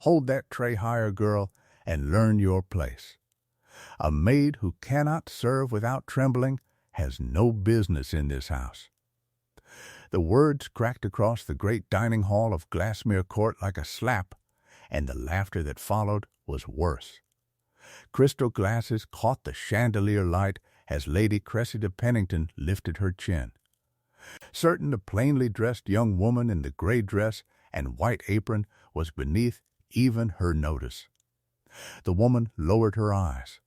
Hold that tray higher, girl, and learn your place. A maid who cannot serve without trembling has no business in this house. The words cracked across the great dining hall of Glassmere Court like a slap, and the laughter that followed was worse. Crystal glasses caught the chandelier light as Lady Cressida Pennington lifted her chin. Certain the plainly dressed young woman in the gray dress and white apron was beneath even her notice. The woman lowered her eyes.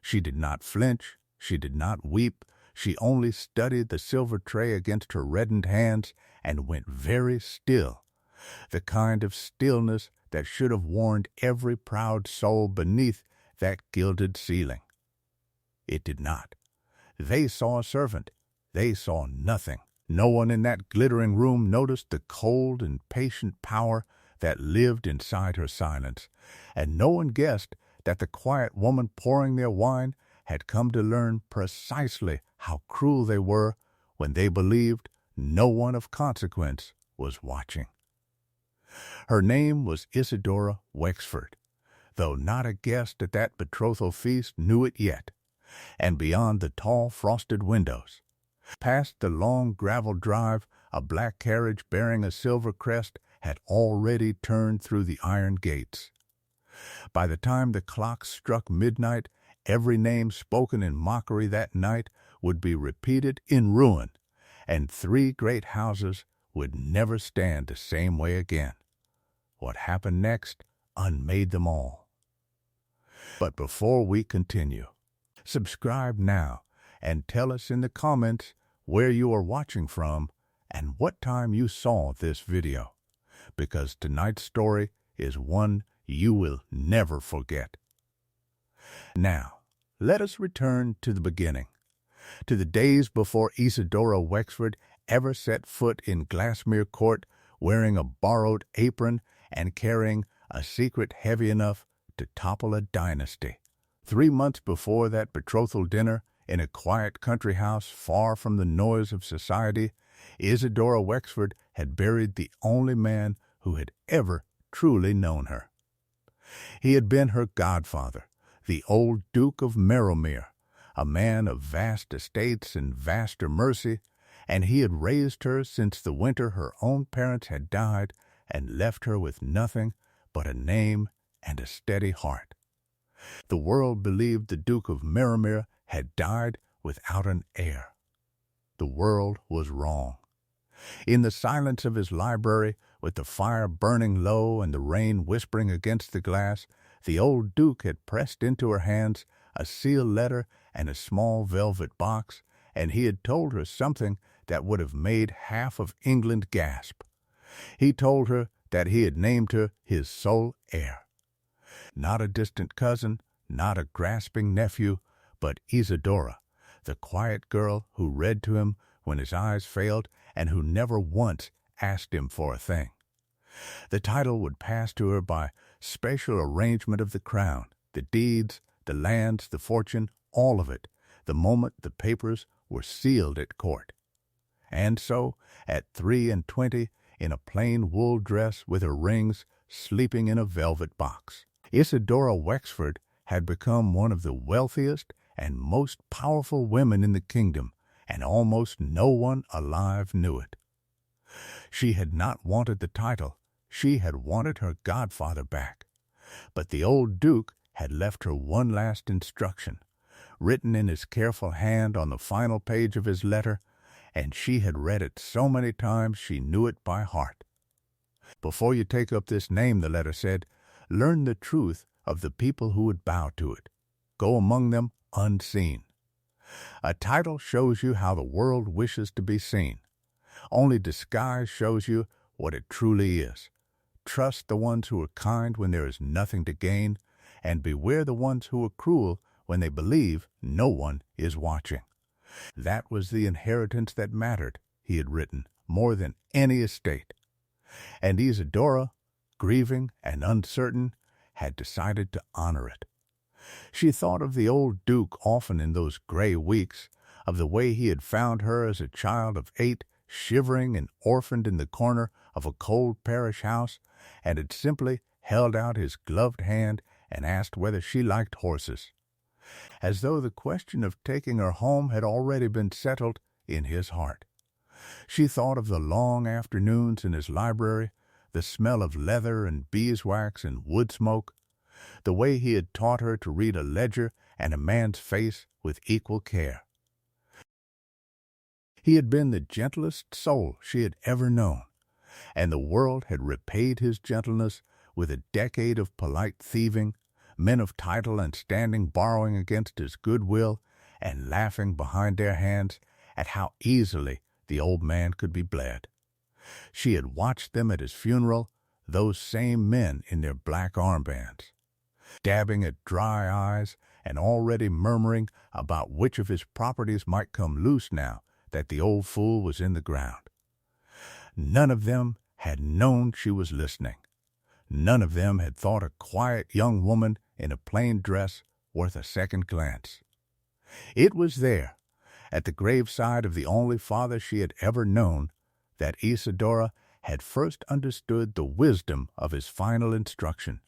She did not flinch, she did not weep, she only studied the silver tray against her reddened hands and went very still, the kind of stillness that should have warned every proud soul beneath that gilded ceiling. It did not. They saw a servant. They saw nothing. No one in that glittering room noticed the cold and patient power that lived inside her silence, and no one guessed that the quiet woman pouring their wine had come to learn precisely how cruel they were when they believed no one of consequence was watching. Her name was Isidora Wexford, though not a guest at that betrothal feast knew it yet, and beyond the tall frosted windows, past the long gravel drive, a black carriage bearing a silver crest had already turned through the iron gates. By the time the clock struck midnight, every name spoken in mockery that night would be repeated in ruin, and 3 great houses would never stand the same way again. What happened next unmade them all. But before we continue, subscribe now and tell us in the comments where you are watching from and what time you saw this video, because tonight's story is one you will never forget. Now, let us return to the beginning, to the days before Isidora Wexford ever set foot in Glassmere Court wearing a borrowed apron and carrying a secret heavy enough to topple a dynasty. 3 months before that betrothal dinner, in a quiet country house far from the noise of society, Isidora Wexford had buried the only man who had ever truly known her. He had been her godfather, the old Duke of Merrowmere, a man of vast estates and vaster mercy, and he had raised her since the winter her own parents had died and left her with nothing but a name and a steady heart. The world believed the Duke of Merrowmere had died without an heir. The world was wrong. In the silence of his library, with the fire burning low and the rain whispering against the glass, the old Duke had pressed into her hands a sealed letter and a small velvet box, and he had told her something that would have made half of England gasp. He told her that he had named her his sole heir. Not a distant cousin, not a grasping nephew, but Isidora, the quiet girl who read to him when his eyes failed and who never once asked him for a thing. The title would pass to her by special arrangement of the crown, the deeds, the lands, the fortune, all of it, the moment the papers were sealed at court. And so, at 23, in a plain wool dress with her rings, sleeping in a velvet box, Isidora Wexford had become one of the wealthiest and most powerful women in the kingdom, and almost no one alive knew it. She had not wanted the title, she had wanted her godfather back. But the old Duke had left her one last instruction, written in his careful hand on the final page of his letter, and she had read it so many times she knew it by heart. Before you take up this name, the letter said, learn the truth of the people who would bow to it. Go among them unseen. A title shows you how the world wishes to be seen. Only disguise shows you what it truly is. Trust the ones who are kind when there is nothing to gain, and beware the ones who are cruel when they believe no one is watching. That was the inheritance that mattered, he had written, more than any estate. And Isidora, grieving and uncertain, had decided to honor it. She thought of the old Duke often in those gray weeks, of the way he had found her as a child of 8, shivering and orphaned in the corner of a cold parish house, and had simply held out his gloved hand and asked whether she liked horses, as though the question of taking her home had already been settled in his heart. She thought of the long afternoons in his library, the smell of leather and beeswax and wood smoke, the way he had taught her to read a ledger and a man's face with equal care. He had been the gentlest soul she had ever known, and the world had repaid his gentleness with a decade of polite thieving, men of title and standing borrowing against his goodwill and laughing behind their hands at how easily the old man could be bled. She had watched them at his funeral, those same men in their black armbands, dabbing at dry eyes and already murmuring about which of his properties might come loose now that the old fool was in the ground. None of them had known she was listening. None of them had thought a quiet young woman in a plain dress worth a second glance. It was there, at the graveside of the only father she had ever known, that Isidora had first understood the wisdom of his final instruction.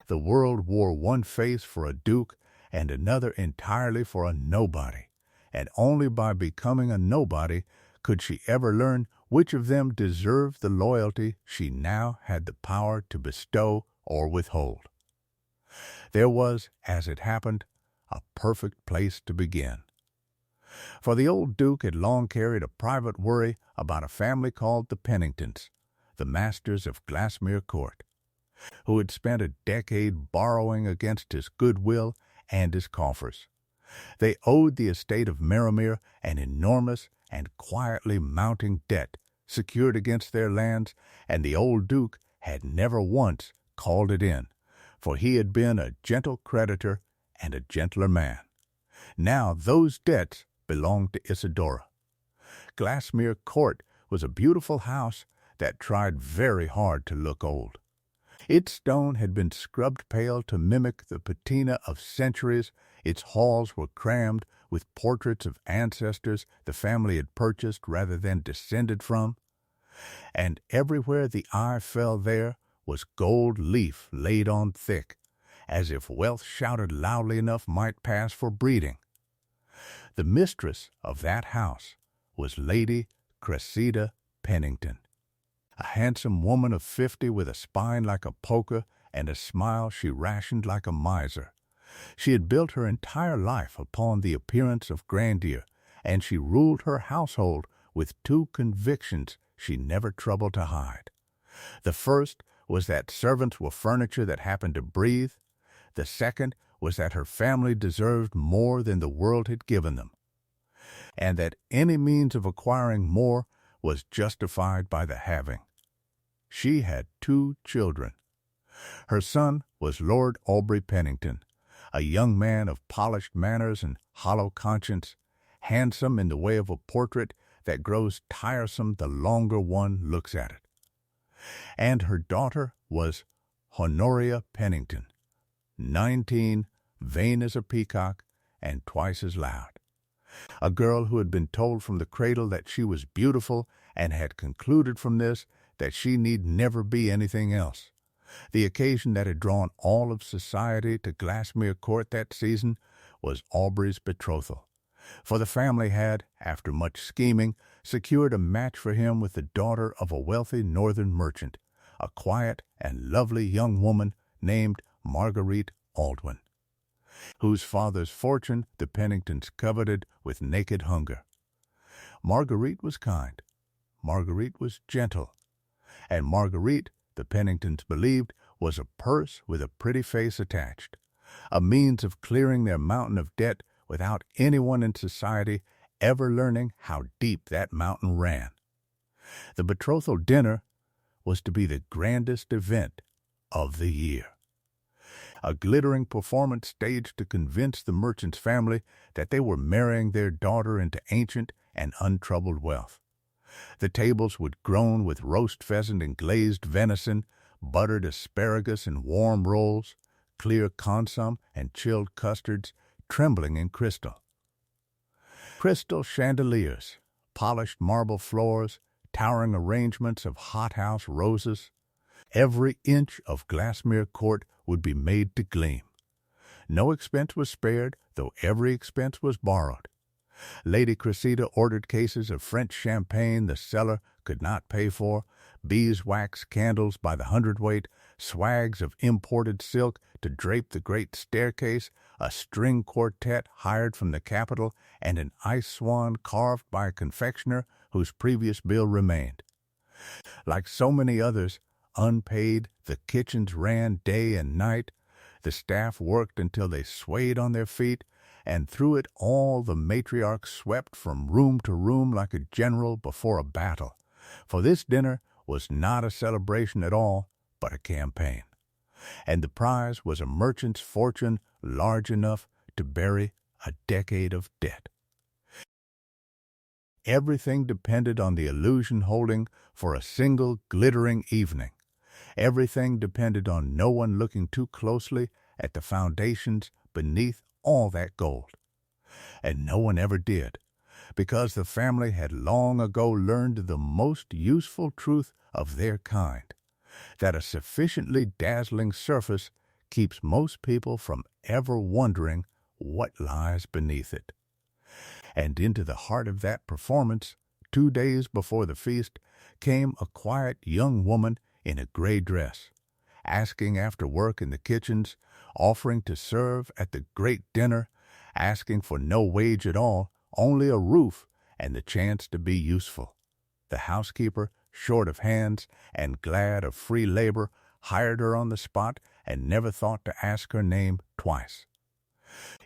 The world wore one face for a duke and another entirely for a nobody, and only by becoming a nobody could she ever learn which of them deserved the loyalty she now had the power to bestow or withhold. There was, as it happened, a perfect place to begin. For the old Duke had long carried a private worry about a family called the Penningtons, the masters of Glassmere Court, who had spent a decade borrowing against his goodwill and his coffers. They owed the estate of Merrimere an enormous and quietly mounting debt secured against their lands, and the old Duke had never once called it in, for he had been a gentle creditor and a gentler man. Now those debts belonged to Isidora. Glassmere Court was a beautiful house that tried very hard to look old. Its stone had been scrubbed pale to mimic the patina of centuries. Its halls were crammed with portraits of ancestors the family had purchased rather than descended from, and everywhere the eye fell there was gold leaf laid on thick, as if wealth shouted loudly enough might pass for breeding. The mistress of that house was Lady Cressida Pennington, a handsome woman of 50 with a spine like a poker and a smile she rationed like a miser. She had built her entire life upon the appearance of grandeur, and she ruled her household with two convictions she never troubled to hide. The first was that servants were furniture that happened to breathe. The second was that her family deserved more than the world had given them, and that any means of acquiring more was justified by the having. She had 2 children. Her son was Lord Aubrey Pennington, a young man of polished manners and hollow conscience, handsome in the way of a portrait that grows tiresome the longer one looks at it. And her daughter was Honoria Pennington, 19, vain as a peacock, and twice as loud. A girl who had been told from the cradle that she was beautiful and had concluded from this that she need never be anything else. The occasion that had drawn all of society to Glassmere Court that season was Aubrey's betrothal, for the family had, after much scheming, secured a match for him with the daughter of a wealthy northern merchant, a quiet and lovely young woman named Marguerite Aldwin, whose father's fortune the Penningtons coveted with naked hunger. Marguerite was kind. Marguerite was gentle. And Marguerite, the Penningtons believed, was a purse with a pretty face attached, a means of clearing their mountain of debt without anyone in society ever learning how deep that mountain ran. The betrothal dinner was to be the grandest event of the year. A glittering performance staged to convince the merchant's family that they were marrying their daughter into ancient and untroubled wealth. The tables would groan with roast pheasant and glazed venison, buttered asparagus and warm rolls, clear consomme and chilled custards, trembling in crystal. Crystal chandeliers, polished marble floors, towering arrangements of hothouse roses, Every inch of Glassmere Court would be made to gleam. No expense was spared, though every expense was borrowed. Lady Cressida ordered cases of French champagne the cellar could not pay for, beeswax candles by the hundredweight, swags of imported silk to drape the great staircase, a string quartet hired from the capital, and an ice swan carved by a confectioner whose previous bill remained. Like so many others, unpaid, the kitchens ran day and night. The staff worked until they swayed on their feet, and through it all the matriarch swept from room to room like a general before a battle. For this dinner was not a celebration at all, but a campaign. And the prize was a merchant's fortune large enough to bury a decade of debt. Everything depended on the illusion holding for a single glittering evening. Everything depended on no one looking too closely at the foundations beneath all that gold. And no one ever did, because the family had long ago learned the most useful truth of their kind, that a sufficiently dazzling surface keeps most people from ever wondering what lies beneath it. And into the heart of that performance, 2 days before the feast, came a quiet young woman in a gray dress, asking after work in the kitchens, offering to serve at the great dinner, asking for no wage at all, only a roof and the chance to be useful. The housekeeper, short of hands and glad of free labor, hired her on the spot and never thought to ask her name twice.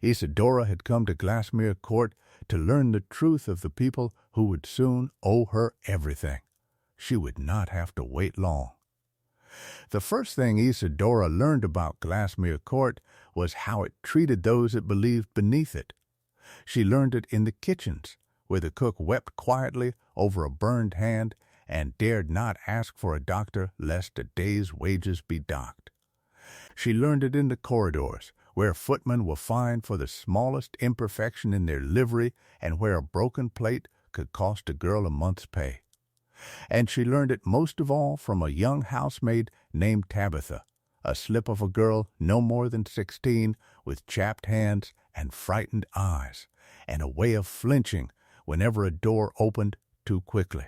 Isidora had come to Glassmere Court to learn the truth of the people who would soon owe her everything. She would not have to wait long. The first thing Isidora learned about Glassmere Court was how it treated those it believed beneath it. She learned it in the kitchens, where the cook wept quietly over a burned hand and dared not ask for a doctor lest a day's wages be docked. She learned it in the corridors, where footmen were fined for the smallest imperfection in their livery and where a broken plate could cost a girl a month's pay. And she learned it most of all from a young housemaid named Tabitha, a slip of a girl no more than 16, with chapped hands and frightened eyes, and a way of flinching whenever a door opened too quickly.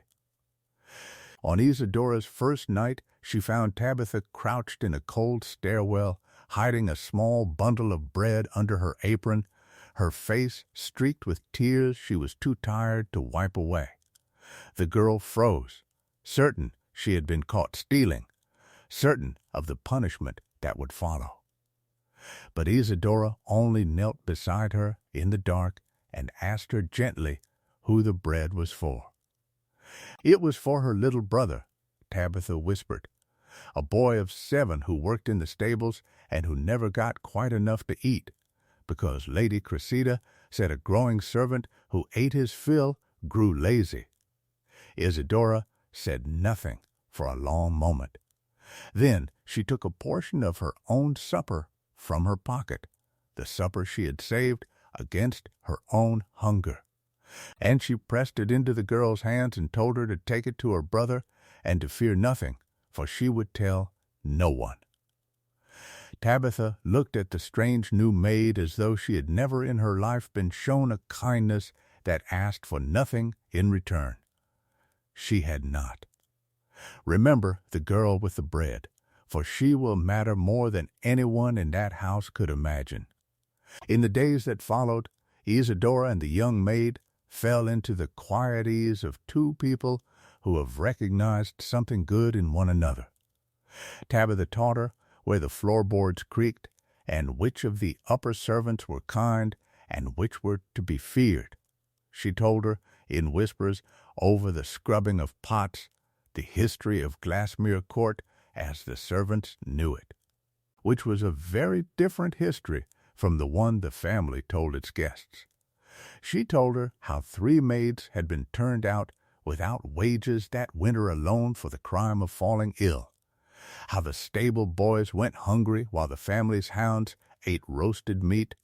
On Isidora's first night, she found Tabitha crouched in a cold stairwell, hiding a small bundle of bread under her apron, her face streaked with tears she was too tired to wipe away. The girl froze, certain she had been caught stealing, certain of the punishment that would follow. But Isidora only knelt beside her in the dark and asked her gently who the bread was for. It was for her little brother, Tabitha whispered, a boy of 7 who worked in the stables and who never got quite enough to eat, because Lady Cressida said a growing servant who ate his fill grew lazy. Isidora said nothing for a long moment. Then she took a portion of her own supper from her pocket, the supper she had saved against her own hunger, and she pressed it into the girl's hands and told her to take it to her brother and to fear nothing, for she would tell no one. Tabitha looked at the strange new maid as though she had never in her life been shown a kindness that asked for nothing in return. She had not. Remember the girl with the bread, for she will matter more than anyone in that house could imagine. In the days that followed, Isidora and the young maid fell into the quiet ease of 2 people who have recognized something good in one another. Tabitha taught her where the floorboards creaked, and which of the upper servants were kind and which were to be feared. She told her, in whispers, over the scrubbing of pots, the history of Glassmere Court as the servants knew it, which was a very different history from the one the family told its guests. She told her how 3 maids had been turned out without wages that winter alone for the crime of falling ill, how the stable boys went hungry while the family's hounds ate roasted meat,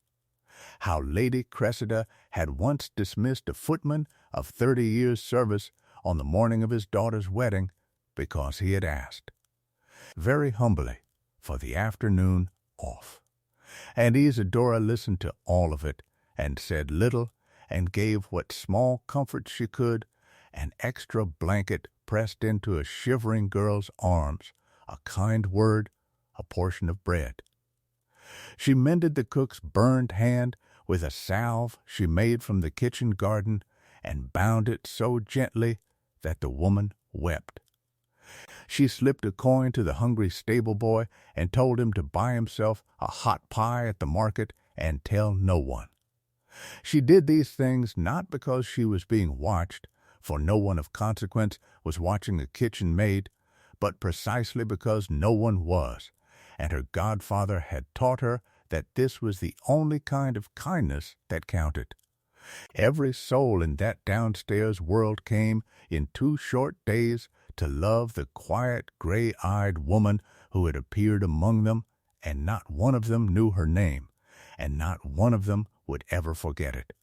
how Lady Cressida had once dismissed a footman of 30 years' service on the morning of his daughter's wedding because he had asked. very humbly, for the afternoon off. And Isadora listened to all of it, and said little, and gave what small comfort she could, an extra blanket pressed into a shivering girl's arms, a kind word, a portion of bread. She mended the cook's burned hand with a salve she made from the kitchen garden, and bound it so gently that the woman wept. She slipped a coin to the hungry stable boy and told him to buy himself a hot pie at the market and tell no one. She did these things not because she was being watched, for no one of consequence was watching a kitchen maid, but precisely because no one was, and her godfather had taught her that this was the only kind of kindness that counted. Every soul in that downstairs world came, in 2 short days, to love the quiet, gray-eyed woman who had appeared among them, and not one of them knew her name, and not one of them would ever forget it.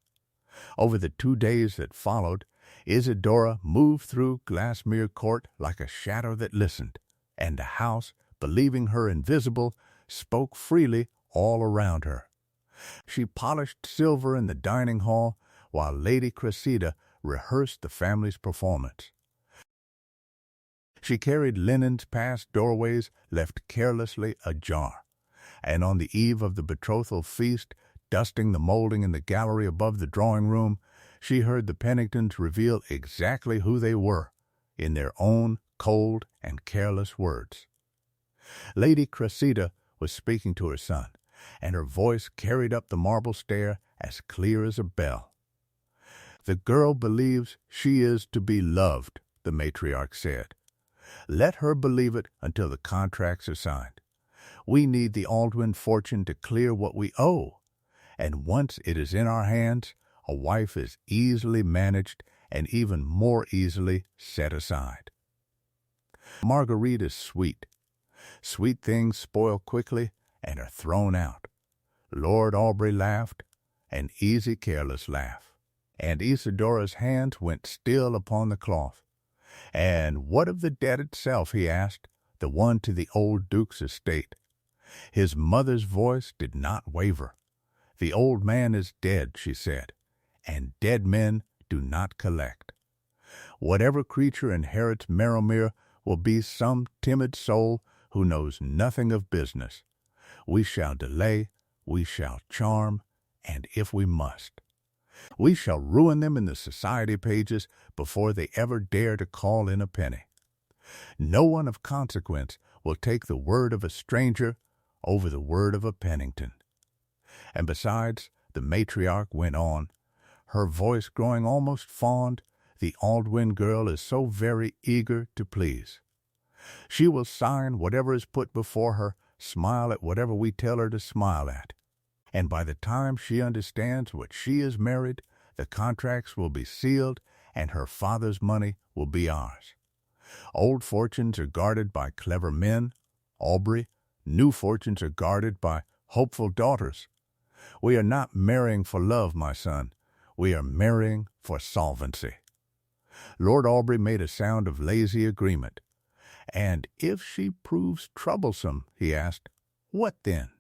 Over the 2 days that followed, Isadora moved through Glassmere Court like a shadow that listened, and the house, believing her invisible, spoke freely all around her. She polished silver in the dining hall, while Lady Cressida rehearsed the family's performance. She carried linens past doorways left carelessly ajar, and on the eve of the betrothal feast, dusting the molding in the gallery above the drawing-room, she heard the Penningtons reveal exactly who they were, in their own cold and careless words. Lady Cressida was speaking to her son, and her voice carried up the marble stair as clear as a bell. "The girl believes she is to be loved," the matriarch said. "Let her believe it until the contracts are signed. We need the Aldwyn fortune to clear what we owe, and once it is in our hands, a wife is easily managed and even more easily set aside. Marguerite is sweet. Sweet things spoil quickly and are thrown out." Lord Aubrey laughed, an easy, careless laugh, and Isadora's hands went still upon the cloth. "And what of the debt itself?" he asked, "the one to the old Duke's estate?" His mother's voice did not waver. "The old man is dead," she said, "and dead men do not collect. Whatever creature inherits Merrowmere will be some timid soul who knows nothing of business. We shall delay, we shall charm, and if we must, we shall ruin them in the society pages before they ever dare to call in a penny. No one of consequence will take the word of a stranger over the word of a Pennington. And besides," the matriarch went on, her voice growing almost fond, "the Aldwyn girl is so very eager to please. She will sign whatever is put before her, smile at whatever we tell her to smile at. And by the time she understands what she is married, the contracts will be sealed, and her father's money will be ours. Old fortunes are guarded by clever men, Aubrey. New fortunes are guarded by hopeful daughters. We are not marrying for love, my son. We are marrying for solvency." Lord Aubrey made a sound of lazy agreement. "And if she proves troublesome," he asked, "what then?"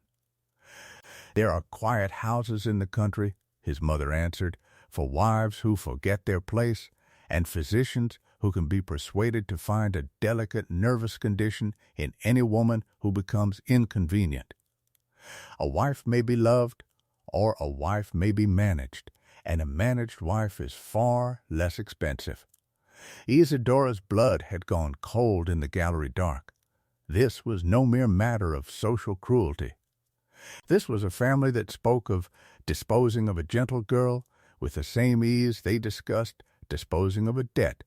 "There are quiet houses in the country," his mother answered, "for wives who forget their place, and physicians who can be persuaded to find a delicate nervous condition in any woman who becomes inconvenient. A wife may be loved, or a wife may be managed, and a managed wife is far less expensive." Isadora's blood had gone cold in the gallery dark. This was no mere matter of social cruelty. This was a family that spoke of disposing of a gentle girl with the same ease they discussed disposing of a debt,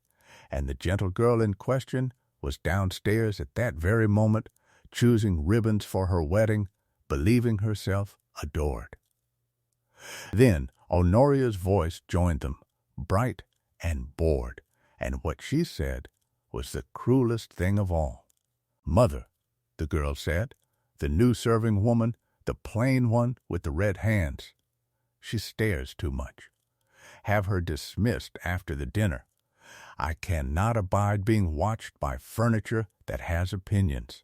and the gentle girl in question was downstairs at that very moment, choosing ribbons for her wedding, believing herself adored. Then Honoria's voice joined them, bright and bored, and what she said was the cruelest thing of all. "Mother," the girl said, "the new serving woman, the plain one with the red hands. She stares too much. Have her dismissed after the dinner. I cannot abide being watched by furniture that has opinions."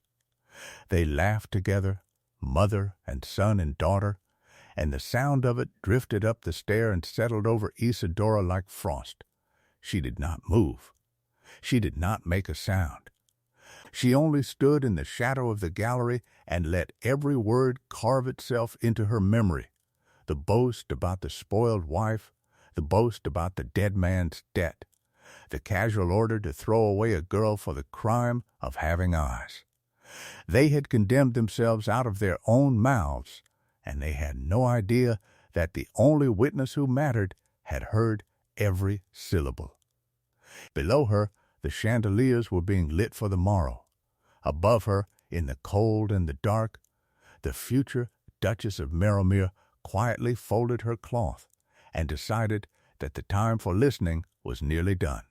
They laughed together, mother and son and daughter, and the sound of it drifted up the stair and settled over Isidora like frost. She did not move. She did not make a sound. She only stood in the shadow of the gallery and let every word carve itself into her memory. The boast about the spoiled wife, the boast about the dead man's debt, the casual order to throw away a girl for the crime of having eyes. They had condemned themselves out of their own mouths, and they had no idea that the only witness who mattered had heard every syllable. Below her, the chandeliers were being lit for the morrow. Above her, in the cold and the dark, the future Duchess of Merrowmere quietly folded her cloth and decided that the time for listening was nearly done.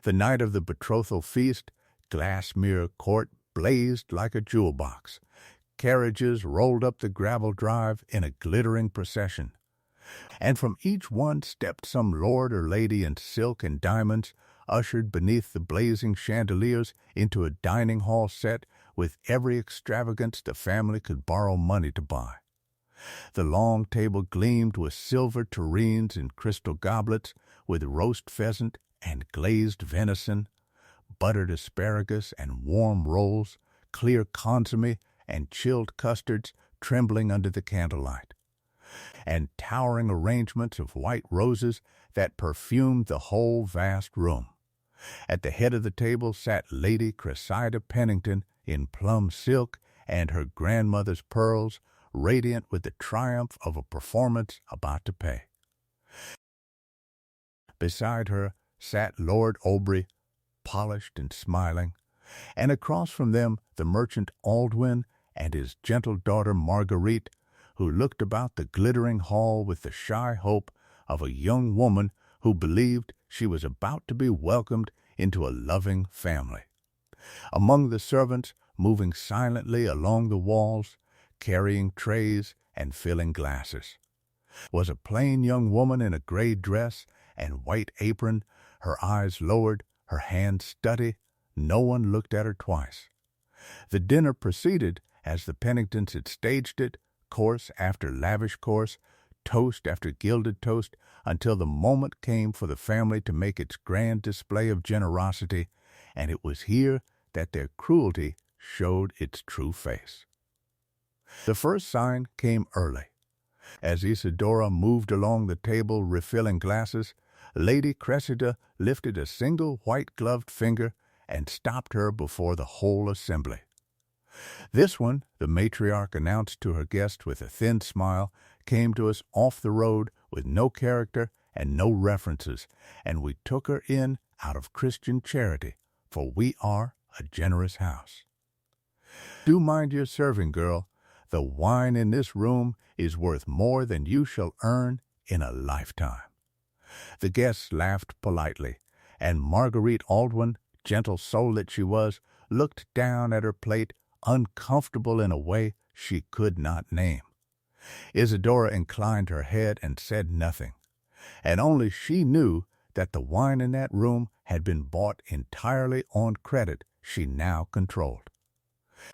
The night of the betrothal feast, Glassmere Court blazed like a jewel box. Carriages rolled up the gravel drive in a glittering procession, and from each one stepped some lord or lady in silk and diamonds, ushered beneath the blazing chandeliers into a dining hall set with every extravagance the family could borrow money to buy. The long table gleamed with silver tureens and crystal goblets, with roast pheasant and glazed venison, buttered asparagus and warm rolls, clear consomme and chilled custards trembling under the candlelight, and towering arrangements of white roses that perfumed the whole vast room. At the head of the table sat Lady Cressida Pennington in plum silk and her grandmother's pearls, radiant with the triumph of a performance about to pay. Beside her sat Lord Aubrey, polished and smiling, and across from them the merchant Aldwyn and his gentle daughter Marguerite, who looked about the glittering hall with the shy hope of a young woman who believed she was about to be welcomed into a loving family. Among the servants, moving silently along the walls, carrying trays and filling glasses, was a plain young woman in a gray dress and white apron, her eyes lowered, her hands steady. No one looked at her twice. The dinner proceeded as the Penningtons had staged it, course after lavish course, toast after gilded toast, until the moment came for the family to make its grand display of generosity, and it was here that their cruelty showed its true face. The first sign came early. As Isidora moved along the table refilling glasses, Lady Cressida lifted a single white-gloved finger and stopped her before the whole assembly. This one, the matriarch announced to her guest with a thin smile, came to us off the road with no character and no references, and we took her in out of Christian charity, for we are a generous house. Do mind your serving, girl. The wine in this room is worth more than you shall earn in a lifetime. The guests laughed politely, and Marguerite Aldwyn, gentle soul that she was, looked down at her plate, uncomfortable in a way she could not name. Isidora inclined her head and said nothing, and only she knew that the wine in that room had been bought entirely on credit she now controlled.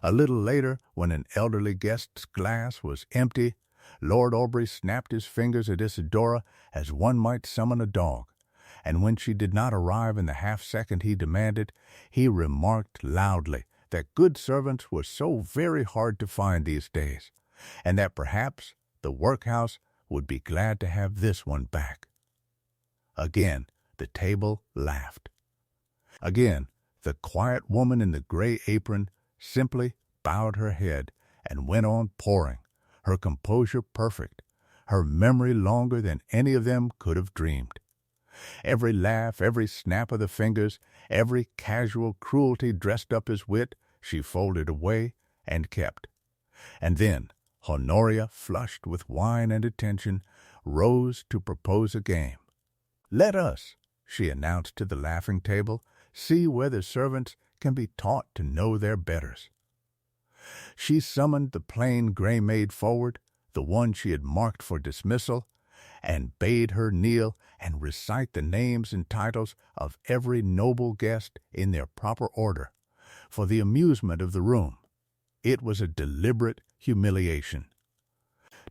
A little later, when an elderly guest's glass was empty, Lord Aubrey snapped his fingers at Isidora as one might summon a dog, and when she did not arrive in the half-second he demanded, he remarked loudly that good servants were so very hard to find these days, and that perhaps the workhouse would be glad to have this one back. Again, the table laughed. Again, the quiet woman in the gray apron simply bowed her head and went on pouring, her composure perfect, her memory longer than any of them could have dreamed. Every laugh, every snap of the fingers, every casual cruelty dressed up as wit, she folded away and kept. And then Honoria, flushed with wine and attention, rose to propose a game. "Let us," she announced to the laughing table, "see whether servants can be taught to know their betters." She summoned the plain gray maid forward, the one she had marked for dismissal, and bade her kneel and recite the names and titles of every noble guest in their proper order, for the amusement of the room, It was a deliberate humiliation,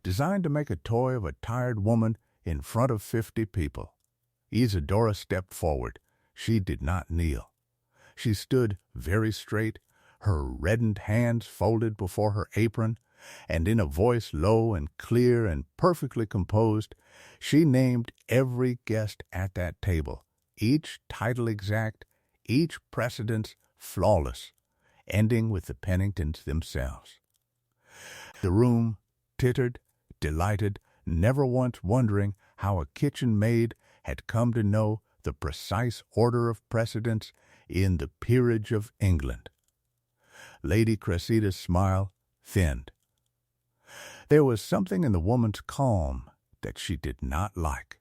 designed to make a toy of a tired woman in front of 50 people. Isadora stepped forward. She did not kneel. She stood very straight, her reddened hands folded before her apron, and in a voice low and clear and perfectly composed, she named every guest at that table, each title exact, each precedence flawless, ending with the Penningtons themselves. The room tittered, delighted, never once wondering how a kitchen maid had come to know the precise order of precedence in the peerage of England. Lady Cressida's smile thinned. There was something in the woman's calm that she did not like.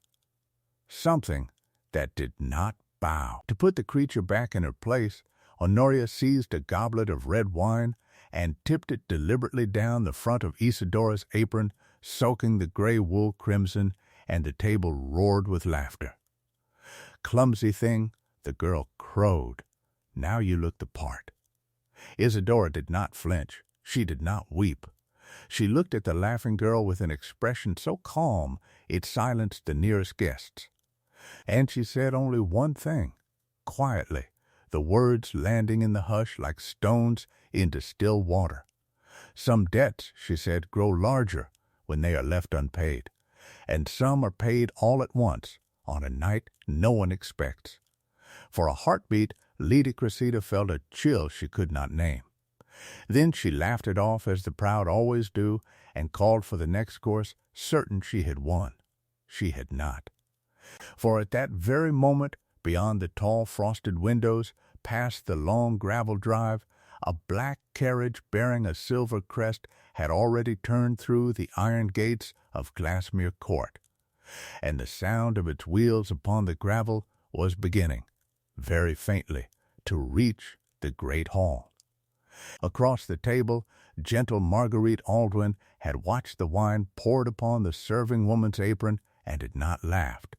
Something that did not bow. To put the creature back in her place, Honoria seized a goblet of red wine and tipped it deliberately down the front of Isidora's apron, soaking the gray wool crimson, and the table roared with laughter. Clumsy thing, the girl crowed. Now you look the part. Isadora did not flinch. She did not weep. She looked at the laughing girl with an expression so calm it silenced the nearest guests. And she said only one thing, quietly, the words landing in the hush like stones into still water. Some debts, she said, grow larger when they are left unpaid, and some are paid all at once on a night no one expects. For a heartbeat, Lady Cressida felt a chill she could not name. Then she laughed it off as the proud always do, and called for the next course, certain she had won. She had not. For at that very moment, beyond the tall frosted windows, past the long gravel drive, a black carriage bearing a silver crest had already turned through the iron gates of Glassmere Court, and the sound of its wheels upon the gravel was beginning, very faintly, to reach the great hall. Across the table, gentle Marguerite Aldwyn had watched the wine poured upon the serving woman's apron and had not laughed.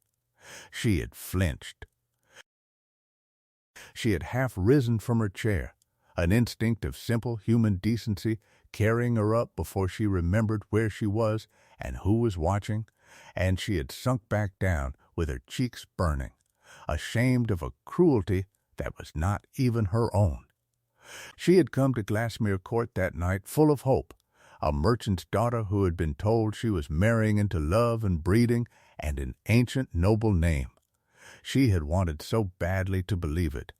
She had flinched. She had half risen from her chair, an instinct of simple human decency carrying her up before she remembered where she was and who was watching, and she had sunk back down with her cheeks burning, ashamed of a cruelty that was not even her own. She had come to Glassmere Court that night full of hope, a merchant's daughter who had been told she was marrying into love and breeding and an ancient noble name. She had wanted so badly to believe it.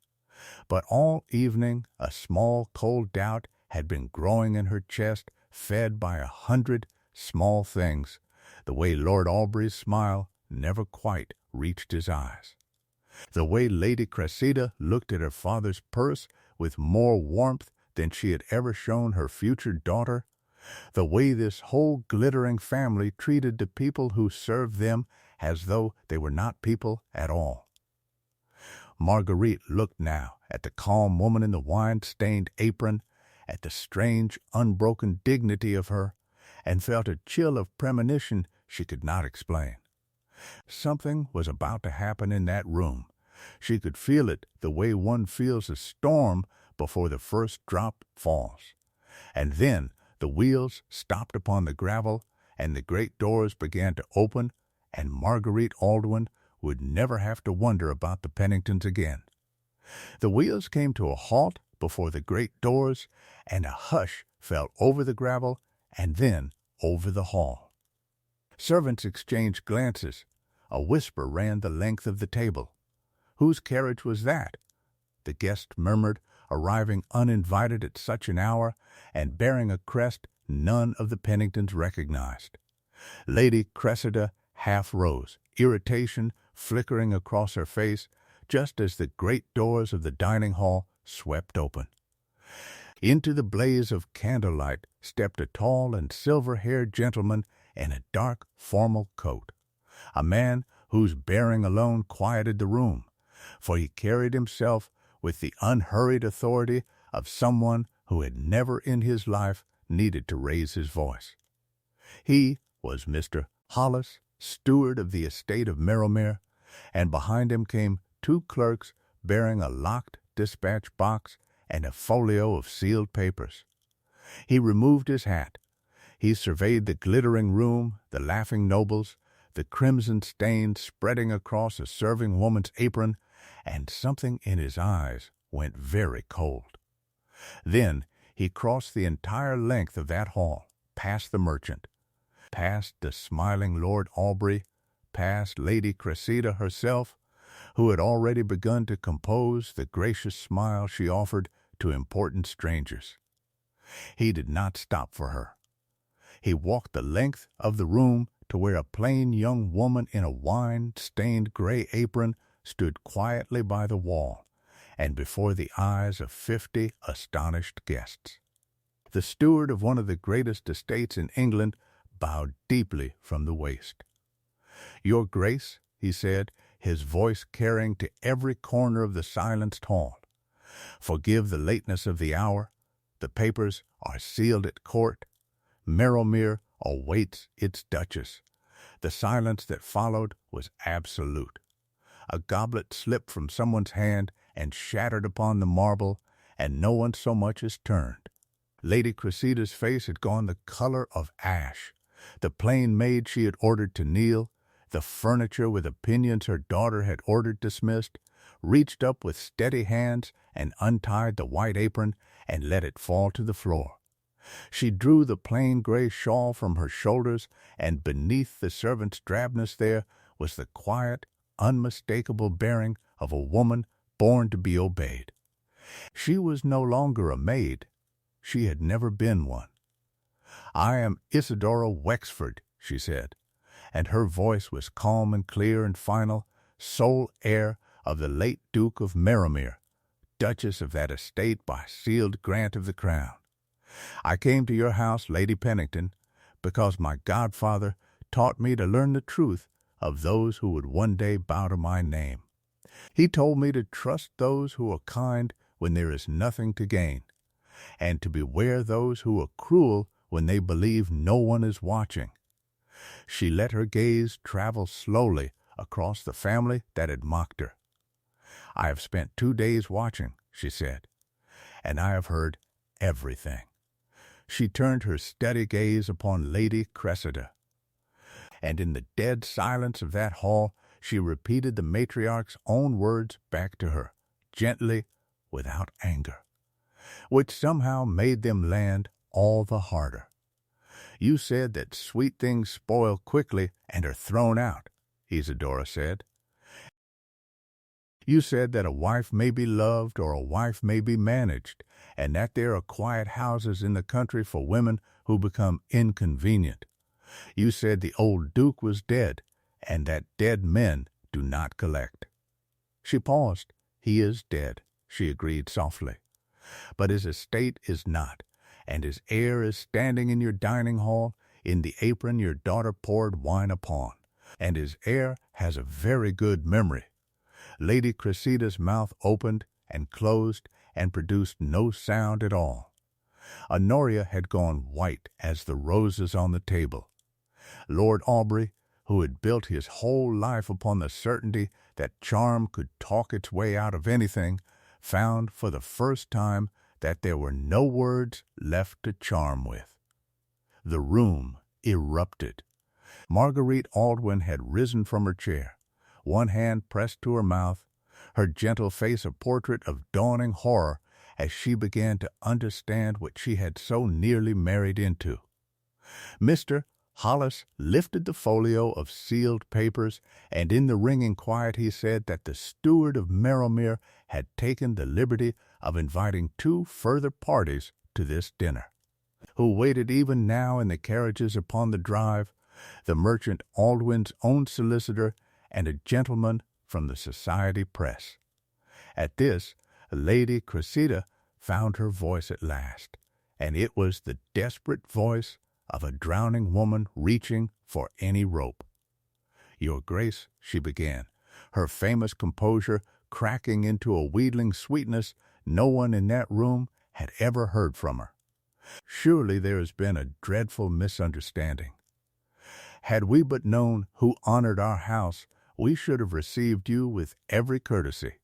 But all evening a small cold doubt had been growing in her chest, fed by 100 small things, the way Lord Aubrey's smile never quite reached his eyes, the way Lady Cressida looked at her father's purse with more warmth than she had ever shown her future daughter, the way this whole glittering family treated the people who served them as though they were not people at all. Marguerite looked now at the calm woman in the wine-stained apron, at the strange, unbroken dignity of her, and felt a chill of premonition she could not explain. Something was about to happen in that room. She could feel it the way one feels a storm before the first drop falls. And then the wheels stopped upon the gravel, and the great doors began to open, and Marguerite Aldwyn would never have to wonder about the Penningtons again. The wheels came to a halt before the great doors, and a hush fell over the gravel and then over the hall. Servants exchanged glances. A whisper ran the length of the table. Whose carriage was that? The guest murmured, arriving uninvited at such an hour, and bearing a crest none of the Penningtons recognized. Lady Cressida half rose, irritation flickering across her face, just as the great doors of the dining hall swept open. Into the blaze of candlelight stepped a tall and silver-haired gentleman in a dark, formal coat, a man whose bearing alone quieted the room, for he carried himself with the unhurried authority of someone who had never in his life needed to raise his voice. He was Mr. Hollis, steward of the estate of Merrowmere, and behind him came 2 clerks bearing a locked dispatch box and a folio of sealed papers. He removed his hat. He surveyed the glittering room, the laughing nobles, the crimson stains spreading across a serving woman's apron, and something in his eyes went very cold. Then he crossed the entire length of that hall, past the merchant, past the smiling Lord Aubrey, past Lady Cressida herself, who had already begun to compose the gracious smile she offered to important strangers. He did not stop for her. He walked the length of the room to where a plain young woman in a wine-stained gray apron stood quietly by the wall, and before the eyes of 50 astonished guests. The steward of one of the greatest estates in England bowed deeply from the waist. "Your Grace," he said, his voice carrying to every corner of the silenced hall, "forgive the lateness of the hour. The papers are sealed at court. Merrowmere awaits its duchess." The silence that followed was absolute. A goblet slipped from someone's hand and shattered upon the marble, and no one so much as turned. Lady Cressida's face had gone the color of ash. The plain maid she had ordered to kneel, the furniture with opinions her daughter had ordered dismissed, reached up with steady hands and untied the white apron and let it fall to the floor. She drew the plain gray shawl from her shoulders, and beneath the servant's drabness there was the quiet, unmistakable bearing of a woman born to be obeyed. She was no longer a maid. She had never been one. "I am Isidora Wexford," she said, and her voice was calm and clear and final, sole heir of the late Duke of Merrowmere, Duchess of that estate by sealed grant of the crown. "I came to your house, Lady Pennington, because my godfather taught me to learn the truth of those who would one day bow to my name. He told me to trust those who are kind when there is nothing to gain, and to beware those who are cruel when they believe no one is watching." She let her gaze travel slowly across the family that had mocked her. "I have spent 2 days watching," she said, "and I have heard everything." She turned her steady gaze upon Lady Cressida, and in the dead silence of that hall she repeated the matriarch's own words back to her, gently, without anger, which somehow made them land all the harder. "You said that sweet things spoil quickly and are thrown out," Isidora said. "You said that a wife may be loved or a wife may be managed, and that there are quiet houses in the country for women who become inconvenient. You said the old Duke was dead, and that dead men do not collect." She paused. "He is dead," she agreed softly. "But his estate is not, and his heir is standing in your dining hall in the apron your daughter poured wine upon, and his heir has a very good memory." Lady Cressida's mouth opened and closed and produced no sound at all. Honoria had gone white as the roses on the table. Lord Aubrey, who had built his whole life upon the certainty that charm could talk its way out of anything, found for the first time that there were no words left to charm with. The room erupted. Marguerite Aldwyn had risen from her chair, one hand pressed to her mouth, her gentle face a portrait of dawning horror as she began to understand what she had so nearly married into. Mr. Hollis lifted the folio of sealed papers, and in the ringing quiet he said that the steward of Merrowmere had taken the liberty of inviting 2 further parties to this dinner, who waited even now in the carriages upon the drive, the merchant Aldwyn's own solicitor and a gentleman from the society press. At this, Lady Cressida found her voice at last, and it was the desperate voice of a drowning woman reaching for any rope. "Your Grace," she began, her famous composure cracking into a wheedling sweetness no one in that room had ever heard from her. "Surely there has been a dreadful misunderstanding. Had we but known who honored our house, we should have received you with every courtesy.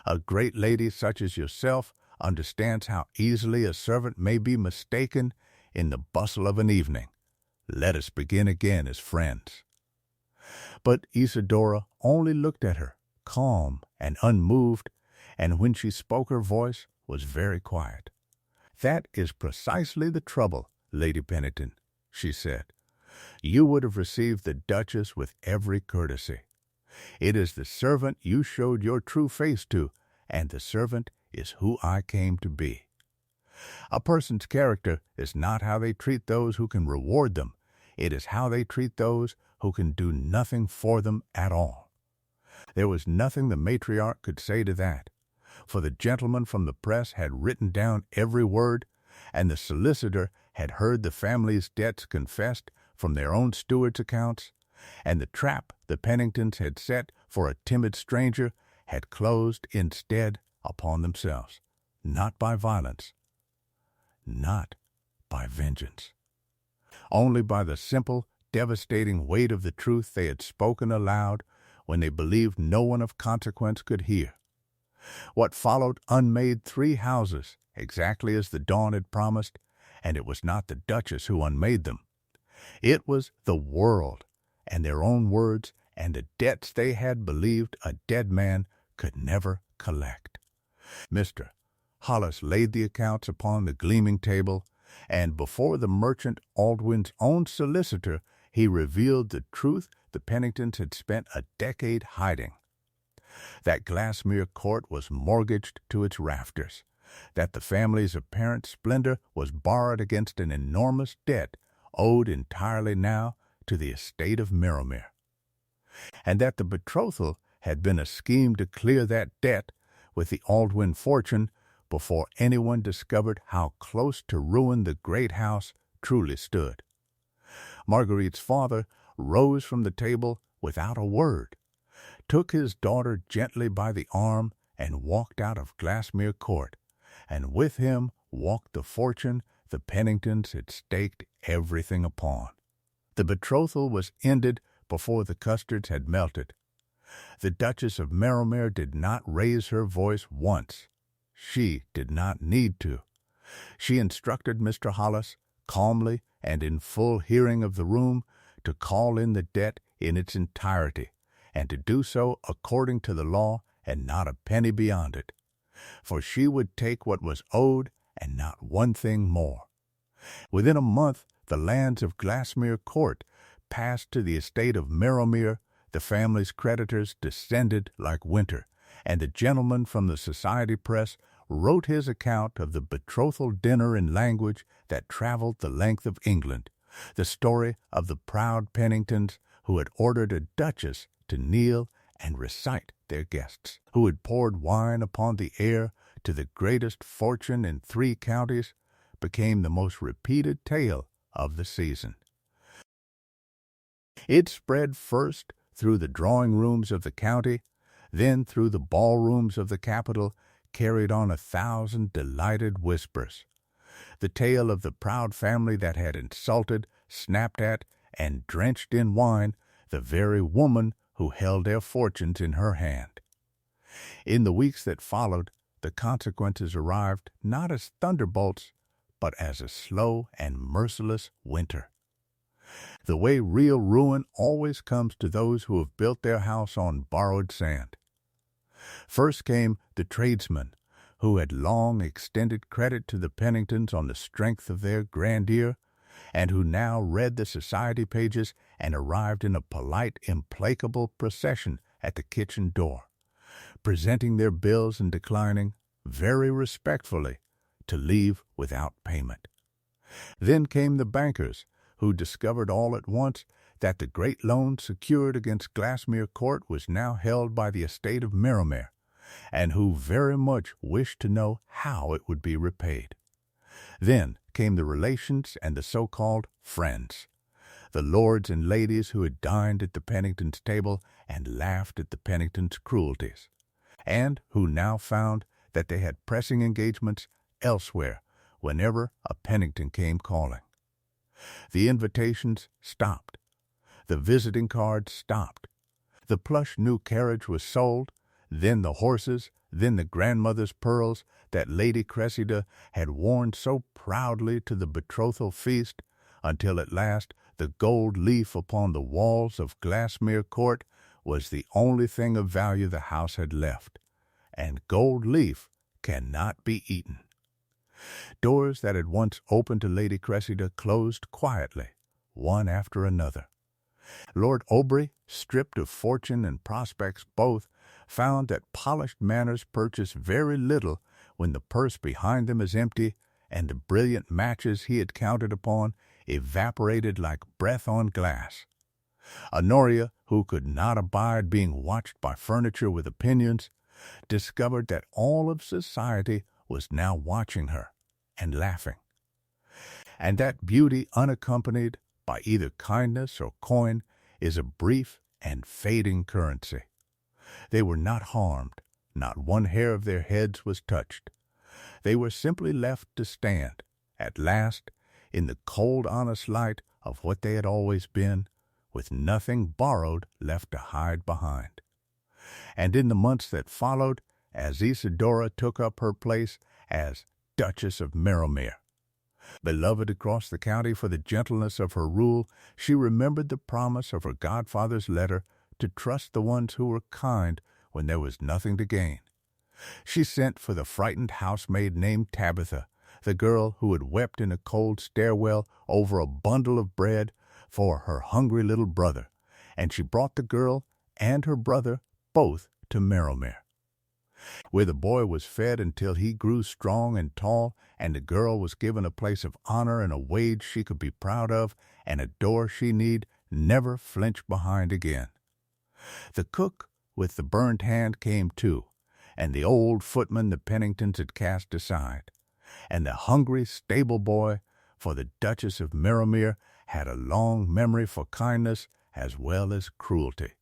A great lady such as yourself understands how easily a servant may be mistaken in the bustle of an evening. Let us begin again as friends." But Isidora only looked at her, calm and unmoved, and when she spoke her voice was very quiet. "That is precisely the trouble, Lady Pennington," she said. "You would have received the Duchess with every courtesy. It is the servant you showed your true face to, and the servant is who I came to be. A person's character is not how they treat those who can reward them. It is how they treat those who can do nothing for them at all." There was nothing the matriarch could say to that, for the gentleman from the press had written down every word, and the solicitor had heard the family's debts confessed from their own steward's accounts, and the trap the Penningtons had set for a timid stranger had closed instead upon themselves, not by violence, not by vengeance, only by the simple, devastating weight of the truth they had spoken aloud when they believed no one of consequence could hear. What followed unmade 3 houses, exactly as the dawn had promised, and it was not the Duchess who unmade them. It was the world, and their own words, and the debts they had believed a dead man could never collect. Mr. Hollis laid the accounts upon the gleaming table, and before the merchant Aldwyn's own solicitor he revealed the truth the Penningtons had spent a decade hiding. That Glassmere Court was mortgaged to its rafters, that the family's apparent splendor was borrowed against an enormous debt owed entirely now to the estate of Merrowmere, and that the betrothal had been a scheme to clear that debt with the Aldwyn fortune before anyone discovered how close to ruin the great house truly stood. Marguerite's father rose from the table without a word, took his daughter gently by the arm, and walked out of Glassmere Court, and with him walked the fortune the Penningtons had staked everything upon. The betrothal was ended before the custards had melted. The Duchess of Merrowmere did not raise her voice once. She did not need to. She instructed Mr. Hollis, calmly and in full hearing of the room, to call in the debt in its entirety, and to do so according to the law and not a penny beyond it. For she would take what was owed and not one thing more. Within a month the lands of Glassmere Court passed to the estate of Merrowmere, the family's creditors descended like winter, and the gentleman from the society press wrote his account of the betrothal dinner in language that traveled the length of England, the story of the proud Penningtons who had ordered a duchess to kneel and recite their guests, who had poured wine upon the heir to the greatest fortune in 3 counties, became the most repeated tale of the season. It spread first through the drawing-rooms of the county, then through the ballrooms of the capital, carried on 1,000 delighted whispers. The tale of the proud family that had insulted, snapped at, and drenched in wine the very woman who held their fortunes in her hand. In the weeks that followed, the consequences arrived not as thunderbolts, but as a slow and merciless winter. The way real ruin always comes to those who have built their house on borrowed sand. First came the tradesmen, who had long extended credit to the Penningtons on the strength of their grandeur, and who now read the society pages and arrived in a polite, implacable procession at the kitchen door, presenting their bills and declining, very respectfully, to leave without payment. Then came the bankers, who discovered all at once that the great loan secured against Glassmere Court was now held by the estate of Merrowmere, and who very much wished to know how it would be repaid. Then came the relations and the so-called friends, the lords and ladies who had dined at the Penningtons' table and laughed at the Penningtons' cruelties, and who now found that they had pressing engagements elsewhere whenever a Pennington came calling. The invitations stopped. The visiting cards stopped. The plush new carriage was sold, then the horses, then the grandmother's pearls that Lady Cressida had worn so proudly to the betrothal feast, until at last the gold leaf upon the walls of Glassmere Court was the only thing of value the house had left, and gold leaf cannot be eaten. Doors that had once opened to Lady Cressida closed quietly, one after another. Lord Aubrey, stripped of fortune and prospects both, found that polished manners purchase very little when the purse behind them is empty and the brilliant matches he had counted upon evaporated like breath on glass. Honoria, who could not abide being watched by furniture with opinions, discovered that all of society was now watching her and laughing, and that beauty unaccompanied by either kindness or coin is a brief and fading currency. They were not harmed, not one hair of their heads was touched. They were simply left to stand, at last, in the cold honest light of what they had always been, with nothing borrowed left to hide behind. And in the months that followed, as Isidora took up her place as Duchess of Merrowmere, beloved across the county for the gentleness of her rule, she remembered the promise of her godfather's letter to trust the ones who were kind when there was nothing to gain. She sent for the frightened housemaid named Tabitha, the girl who had wept in a cold stairwell over a bundle of bread for her hungry little brother, and she brought the girl and her brother both to Merrowmere, where the boy was fed until he grew strong and tall, and the girl was given a place of honor and a wage she could be proud of, and a door she need never flinch behind again. The cook with the burned hand came too, and the old footman the Penningtons had cast aside, and the hungry stable boy, for the Duchess of Merrowmere had a long memory for kindness as well as cruelty.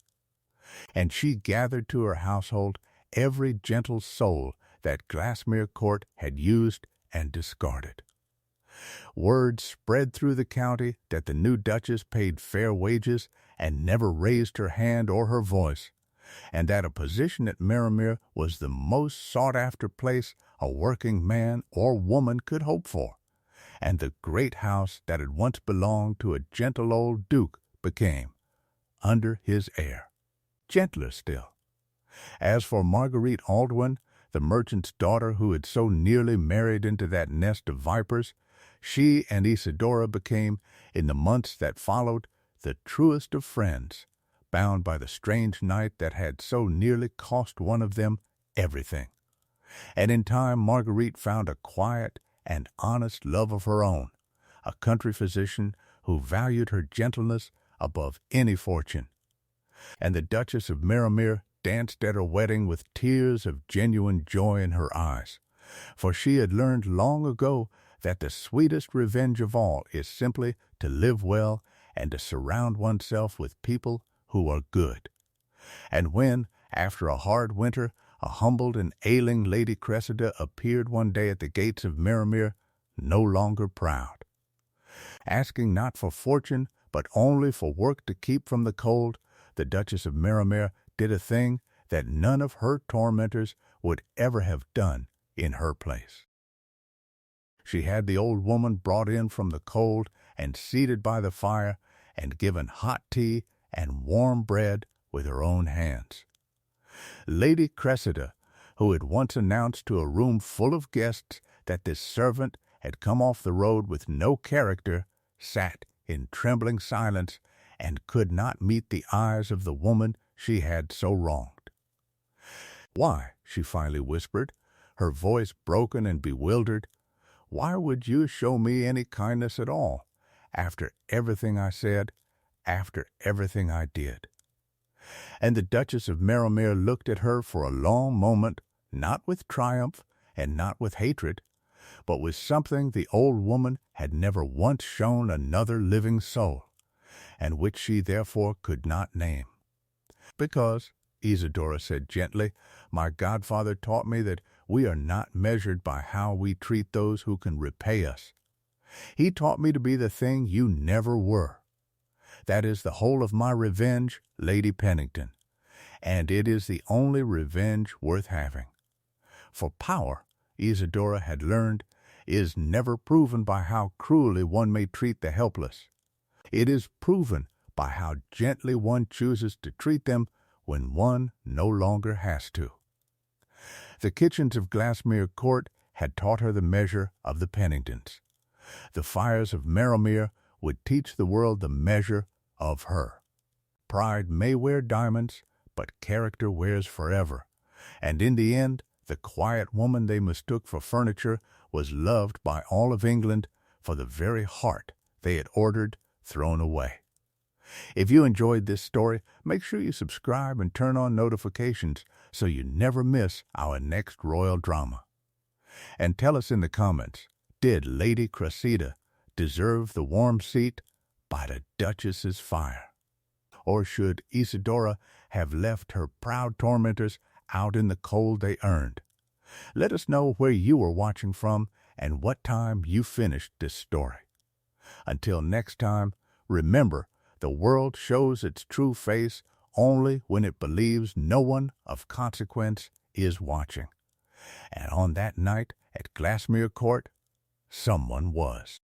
And she gathered to her household every gentle soul that Glassmere Court had used and discarded. Word spread through the county that the new Duchess paid fair wages and never raised her hand or her voice, and that a position at Merrowmere was the most sought-after place a working man or woman could hope for, and the great house that had once belonged to a gentle old duke became, under his heir, gentler still. As for Marguerite Aldwin, the merchant's daughter who had so nearly married into that nest of vipers, she and Isidora became, in the months that followed, the truest of friends, bound by the strange night that had so nearly cost one of them everything. And in time Marguerite found a quiet and honest love of her own, a country physician who valued her gentleness above any fortune. And the Duchess of Merrowmere danced at her wedding with tears of genuine joy in her eyes, for she had learned long ago that the sweetest revenge of all is simply to live well and to surround oneself with people who are good. And when, after a hard winter, a humbled and ailing Lady Cressida appeared one day at the gates of Merrowmere, no longer proud, asking not for fortune, but only for work to keep from the cold, the Duchess of Merrowmere did a thing that none of her tormentors would ever have done in her place. She had the old woman brought in from the cold and seated by the fire, and given hot tea and warm bread with her own hands. Lady Cressida, who had once announced to a room full of guests that this servant had come off the road with no character, sat in trembling silence and could not meet the eyes of the woman she had so wronged. "Why," she finally whispered, her voice broken and bewildered, "why would you show me any kindness at all, after everything I said, after everything I did?" And the Duchess of Merrowmere looked at her for a long moment, not with triumph and not with hatred, but with something the old woman had never once shown another living soul, and which she therefore could not name. "Because," Isidora said gently, "my godfather taught me that we are not measured by how we treat those who can repay us. He taught me to be the thing you never were. That is the whole of my revenge, Lady Pennington, and it is the only revenge worth having. For power, Isidora had learned, is never proven by how cruelly one may treat the helpless. It is proven by how gently one chooses to treat them when one no longer has to. The kitchens of Glassmere Court had taught her the measure of the Penningtons. The fires of Merrowmere would teach the world the measure of her. Pride may wear diamonds, but character wears forever, and in the end, the quiet woman they mistook for furniture was loved by all of England for the very heart they had ordered thrown away. If you enjoyed this story, make sure you subscribe and turn on notifications so you never miss our next royal drama. And tell us in the comments, did Lady Cressida deserve the warm seat by the Duchess's fire? Or should Isidora have left her proud tormentors out in the cold they earned? Let us know where you were watching from and what time you finished this story. Until next time, remember, the world shows its true face only when it believes no one of consequence is watching. And on that night at Glassmere Court, someone was.